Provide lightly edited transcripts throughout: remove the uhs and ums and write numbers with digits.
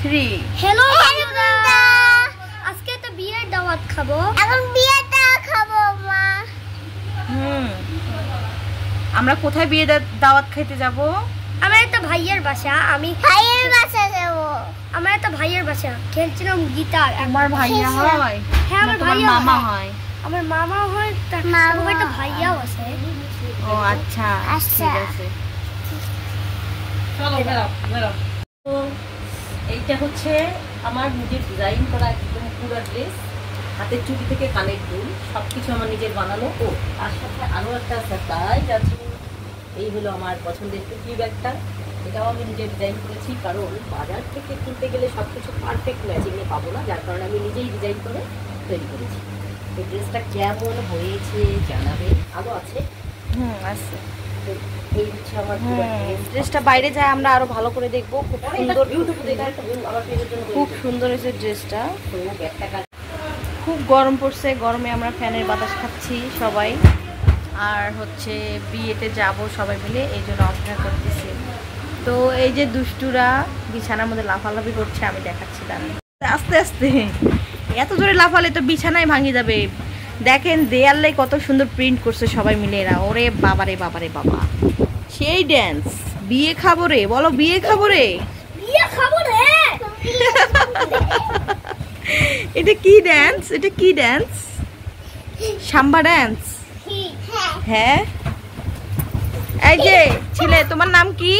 3 hello বন্ধুরা, আজকে তো বিয়ের দাওয়াত খাবো। এখন বিয়ের দাওয়াত খাবো মা। আমরা কোথায় বিয়ে দাওয়াত খাইতে যাব? আমার একটা ভাইয়ের বাসা, আমি ভাইয়ের বাসা যাব। আমার একটা ভাইয়ের বাসা, খেলছিলাম গিটার। আমার ভাইয়া হয়? হ্যাঁ, আমার ভাইয়া মামা হয়। আমার মামা হয়, তার একটা ভাইয়াও আছে। ও আচ্ছা, ঠিক আছে। চলো বেরো। তো এইটা হচ্ছে আমার নিজের ডিজাইন করা একদম পুরো ড্রেস, হাতের চুড়ি থেকে কানের দুল সবকিছু আমার নিজের বানানো। ও তার সাথে আরও একটা সারপ্রাইজ আছে। এই হলো আমার পছন্দের টুপি ব্যাগটা, এটাও আমি নিজে ডিজাইন করেছি, কারণ বাজার থেকে কিনতে গেলে সব কিছু পারফেক্ট ম্যাচিংয়ে পাবো না, যার কারণে আমি নিজেই ডিজাইন করে তৈরি করেছি। এই ড্রেসটা কেমন হয়েছে জানাবে। আরও আছে আছে। এই হচ্ছে আমার ড্রেসটা বাইরে যায় আমরা আরো ভালো করে দেখবো। খুব সুন্দর, খুব সুন্দর হয়েছে ড্রেসটা। খুব গরম পড়ছে, গরমে আমরা ফ্যানের বাতাস খাচ্ছি সবাই। আর হচ্ছে বিয়েতে যাব সবাই মিলে, এই জন্য অপেক্ষা করতেছি। তো এই যে দুষ্টুরা বিছানার মধ্যে লাফালাফি করছে, আমি দেখাচ্ছি দাঁড়ান। আস্তে আস্তে, এত জোরে লাফালে তো বিছানায় ভাঙি যাবে। দেখেন দেয়ালে কত সুন্দর প্রিন্ট করছে সবাই মিলে এরা। ওরে বাবারে বাবারে বাবা, সেই ড্যান্স। বিয়ে খাবো রে, বলো বিয়ে খাবো রে, বিয়ে খাবো রে। এটা কি ড্যান্স? এটা কি ড্যান্স? সাম্বা ড্যান্স? হ্যাঁ। এই যে ছেলে, তোমার নাম কি?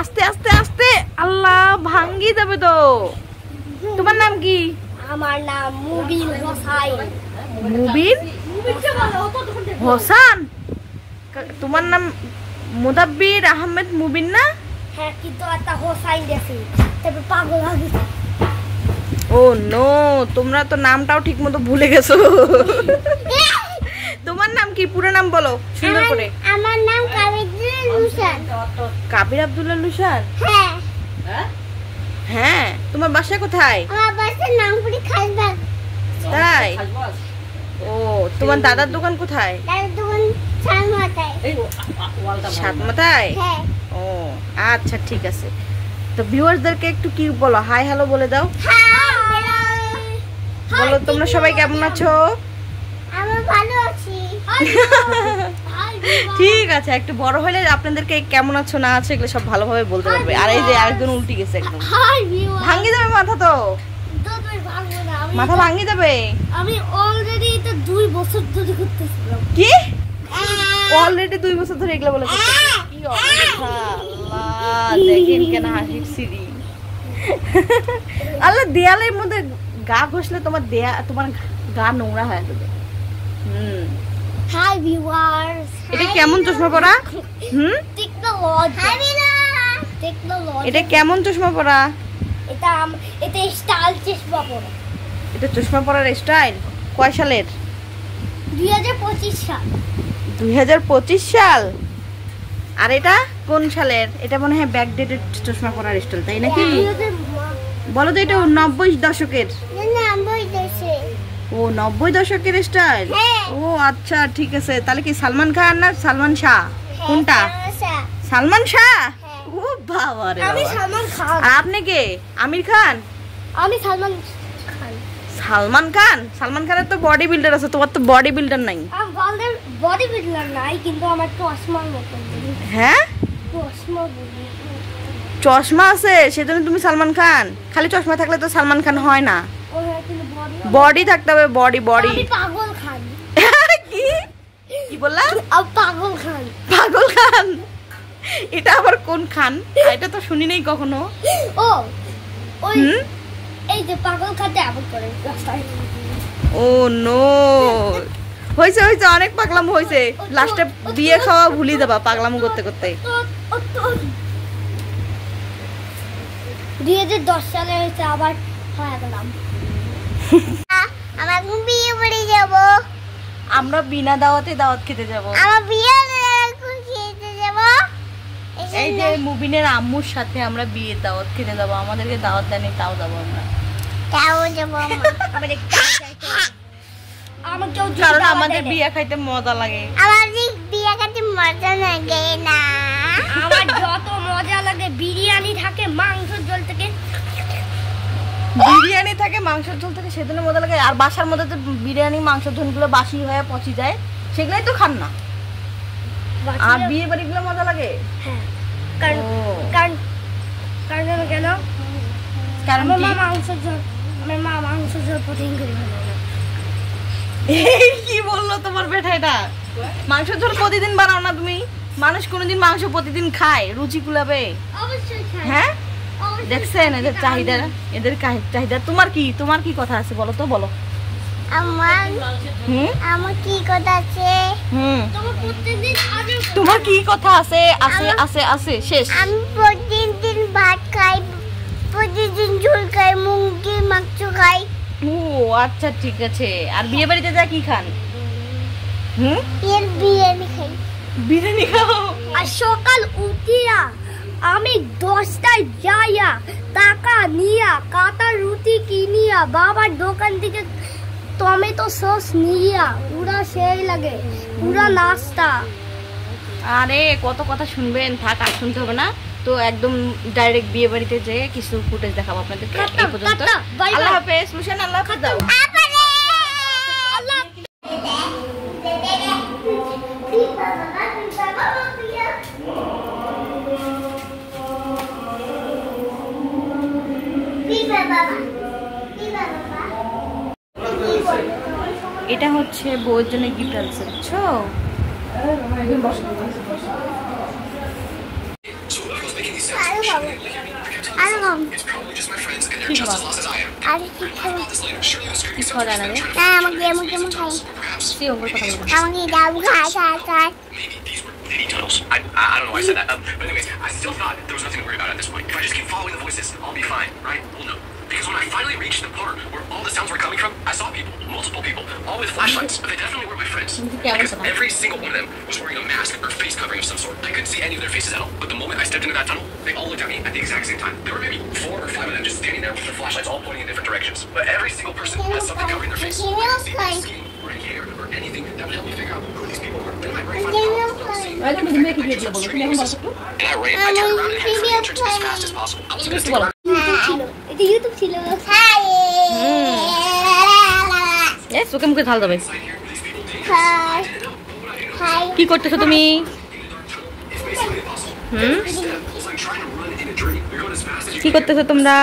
আস্তে আস্তে আস্তে, আল্লাহ ভাঙ্গি যাবে তো। তোমার নাম কি? আমার নাম মুবিন হোসাইন। মুবিন হোসান? তোমার নাম মুদাব্বির আহমেদ মুবিন না? হ্যাঁ, কিন্তু একটা হোসাইন গেছে, তবে পাগল হয়ে গেছে। ও নো, তোমরা তো নামটাও ঠিক মতো ভুলে গেছো। তোমার নাম কি? পুরো নাম বলো সুন্দর করে। আমার নাম কাবির লুসান। কাবির আব্দুল্লাহ লুসান? হ্যাঁ। হ্যাঁ, তোমার বাসা কোথায়? আমার বাসা নামপুরি খালবাগ। তাই? ও, তোমার দাদার দোকান কোথায়? দাদার দোকান সাতমাথায়। সাতমাথায়? হ্যাঁ। ও আচ্ছা, ঠিক আছে। তো ভিউয়ার্সদেরকে একটু কি বলো, হাই হ্যালো বলে দাও। বলো তোমরা সবাই কেমন আছো? আমি ভালো আছি। ঠিক আছে, একটু বড় হলে আপনাদেরকে কেমন আছো না আছো এগুলো সব ভালোভাবে বলতে পারবে। আর এই যে আরেকজন উল্টে গেছে একদম, ভাঙি যাবে মাথা তো। মাথা ভাঙি যাবে। আমি অলরেডি এটা 2 বছর ধরে করতেছিলাম। কি? অলরেডি 2 বছর ধরে এগুলো বলে করতেছিস? কি অবস্থা, আল্লাহ দেখেন কেন হাসির সিঁড়ি। আল্লাহ, দেয়ালের মধ্যে গা ঘষলে তোমার গা নোংরা হয়ে যাবে। Hi viewers. এটা কেমন চশমা পরা? টেকনোলজি। এটা কেমন চশমা পরা? এটা স্টাইল চশমা পরা। এটা চশমা পরার স্টাইল কয় সালের? 2025 সাল। 2025 সাল। আর এটা কোন সালের? এটা মনে হয় ব্যাকডেটেড চশমা পরার স্টাইল, তাই নাকি? বলো তো, এটা 90 দশকের? ও 90 দশকের স্টাইল। ও আচ্ছা, ঠিক আছে। তাহলে কি সালমান খান না সালমান শাহ? কোনটা? সালমান শাহ। ও বাবা রে, আমি সালমান খান। আর আপনি কে? আমির খান? আমি সালমান খান। সালমান খান? সালমান খানের তো বডি বিল্ডার আছে, তোমার তো বডি বিল্ডার নাই। আমার বডি বিল্ডার নাই, কিন্তু আমার চশমার মতন। হ্যাঁ, চশমা আছে সেজন্য তুমি সালমান খান? খালি চশমা থাকলে তো সালমান খান হয় না, বডি থাকতে হবে। বডি পাগল খান। কি বললা? পাগল খান। পাগল খান? এটা আবার কোন খান? এটা তো শুনি নাই কখনো। ও ওই এই যে পাগল খাতে আবার করে রাস্তায়। ও নো, হইছে অনেক পাগলামো হইছে। লাস্টে বিয়ে খাওয়া ভুলি যাবা পাগলামো করতে করতে। 2010 সালে হয়েছে, আবার হয়ে গেলাম। আমার বিয়ে বাড়ি যাব। আমরা বিনা দাওয়াতে দাওয়াত খেতে যাব। আমার বিয়ে খেতে যাব। এই যে মুবিনের আম্মুর সাথে আমরা বিয়ের দাওয়াত খেতে যাব। আমাদেরকে দাওয়াত দেয়নি, তাও যাবো আমরা। কারণ আমাদের বিয়ে খাইতে মজা লাগে। আমাদের বিয়ে খাইতে মজা লাগে না। আমার যত মজা লাগে বিরিয়ানি থাকে মাংসের ঝোল থেকে, বিরিয়ানি থাকে মাংসের ঝোল থেকে সেদিনের মজা লাগে। আর বাসার মধ্যে যে বিরিয়ানি মাংসের ঝোলগুলো বাসি হয়ে পচি যায় সেগুলোই তো খান না, আর বিয়ে বাড়িগুলো মজা লাগে। হ্যাঁ, কারণ কারণ কারণ কেন? কারণ আমার মা মাংসের ঝোল প্রতিদিন করে বানায়। এই কি বললো তোমার বেটা? এটা মাংসের ঝোল প্রতিদিন বানাও না তুমি? মানুষ কোনোদিন মাংস প্রতিদিন খায়? রুচি কুলাবে? অবশ্যই খাই। হ্যাঁ, দেখছেন এদের চাহিদা, এদের চাহিদা। তোমার কি কথা আছে বলো তো, বলো। আমার কি কথা আছে? তোমার কি কথা আছে? আছে শেষ। আমি প্রতিদিন ভাত খাই, প্রতিদিন ঝোল খাই, মুরগির মাংস খাই। ও আচ্ছা ঠিক আছে। আর বিয়ে বাড়িতে যা কি খান? বিরিয়ানি খাই। বিরিয়ানি খাও? আর সকাল উঠিয়া আমি 10টায় যাইয়া টাকা নিয়া কাটা রুটি কিনিয়া বাবার দোকান থেকে টমেটো সস নিয়া পুরা সেই লাগে, পুরা নাস্তা। আরে কত কথা শুনবেন, থাক আর শুনতে হবে না তো। একদম ডাইরেক্ট বিয়ে বাড়িতে যেয়ে কিছু ফুটেজ দেখাবো আপনাদেরকে। এই পর্যন্ত, আল্লাহ হাফেজ। লুশান আল্লাহ হাফেজ দাও। এটা হচ্ছে বউয়ের জন্য গিফট আনছে, বুঝছো? I don't know why I said that. But anyways, I still thought there was nothing to worry about at this point. If I just keep following the voices, I'll be fine, right? Well, no. Because when I finally reached the part where all the sounds were coming from, I saw people, multiple people, all with flashlights. But they definitely were my friends. Because every single one of them was wearing a mask or face covering of some sort. I couldn't see any of their faces at all. But the moment I stepped into that tunnel, they all looked at me at the exact same time. There were maybe 4 or 5 of them just standing there with their flashlights all pointing in different directions. But every single person had something covering their face. I couldn't see their skin or hair or anything that would help me figure out who these people were. Then my brain finally and I ran. I turned around and had to return as fast as possible. I wasn't going to stick around. এটা YouTube ছিল। চোখে মুখে ঢাল দেবে। কি করতেছো তুমি? কি করতেছো তোমরা?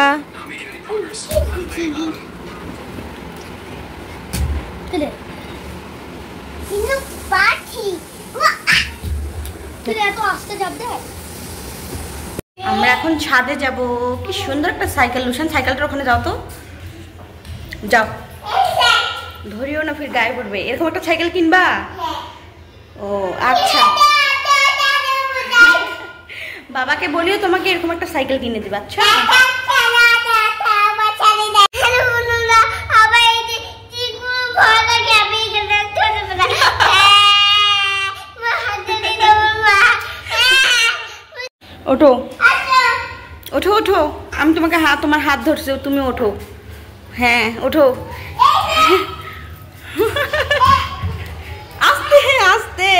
আমরা এখন ছাদে যাব। কি সুন্দর একটা সাইকেল। লুশান সাইকেলটার ওখানে যাও তো, যাও। ধরিও না, ফির গায়ে পড়বে। এরকম একটা সাইকেল কিনবা? ও আচ্ছা, বাবাকে বলিও তোমাকে এরকম একটা সাইকেল কিনে দিবা। আচ্ছা ওঠো ওঠো ওঠো, আমি তোমাকে তোমার হাত ধরছি, তুমি ওঠো। হ্যাঁ ওঠো। আস্তে আস্তে।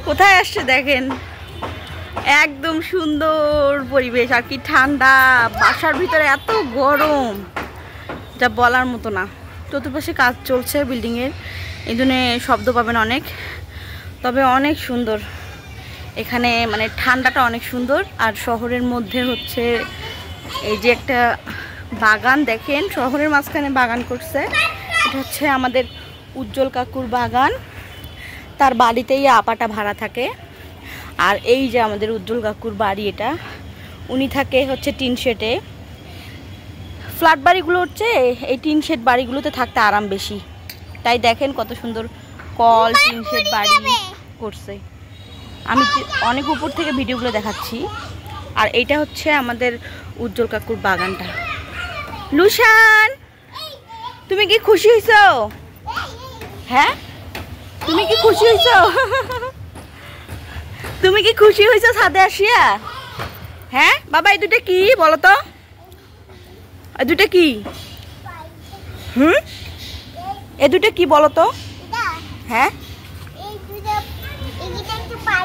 কোথায় আসছে দেখেন, একদম সুন্দর পরিবেশ। আর কি ঠান্ডা, বাসার ভিতরে এত গরম যা বলার মতো না। চতুর্পাশে কাজ চলছে বিল্ডিংয়ের, এই জন্য শব্দ পাবেন অনেক, তবে অনেক সুন্দর এখানে, মানে ঠান্ডাটা অনেক সুন্দর। আর শহরের মধ্যে হচ্ছে এই যে একটা বাগান দেখেন, শহরের মাঝখানে বাগান করছে। এটা হচ্ছে আমাদের উজ্জ্বল কাকুর বাগান, তার বাড়িতেই আপাটা ভাড়া থাকে। আর এই যে আমাদের উজ্জ্বল কাকুর বাড়ি, এটা উনি থাকে হচ্ছে টিন শেডে। ফ্ল্যাট বাড়িগুলো হচ্ছে এই টিন শেড বাড়িগুলোতে থাকতে আরাম বেশি, তাই দেখেন কত সুন্দর কল টিন শেড বাড়ি করছে। আমি অনেক উপর থেকে ভিডিওগুলো দেখাচ্ছি। আর এইটা হচ্ছে আমাদের উজ্জ্বল কাকুর বাগানটা। লুশান, তুমি কি খুশি হয়েছো? হ্যাঁ তুমি কি খুশি হয়েছো? তুমি কি খুশি হয়েছো ছাদে আসিয়া? হ্যাঁ বাবা, এই দুটো কি বলো তো? এই দুটো কি? এই দুটো কি বলো তো? হ্যাঁ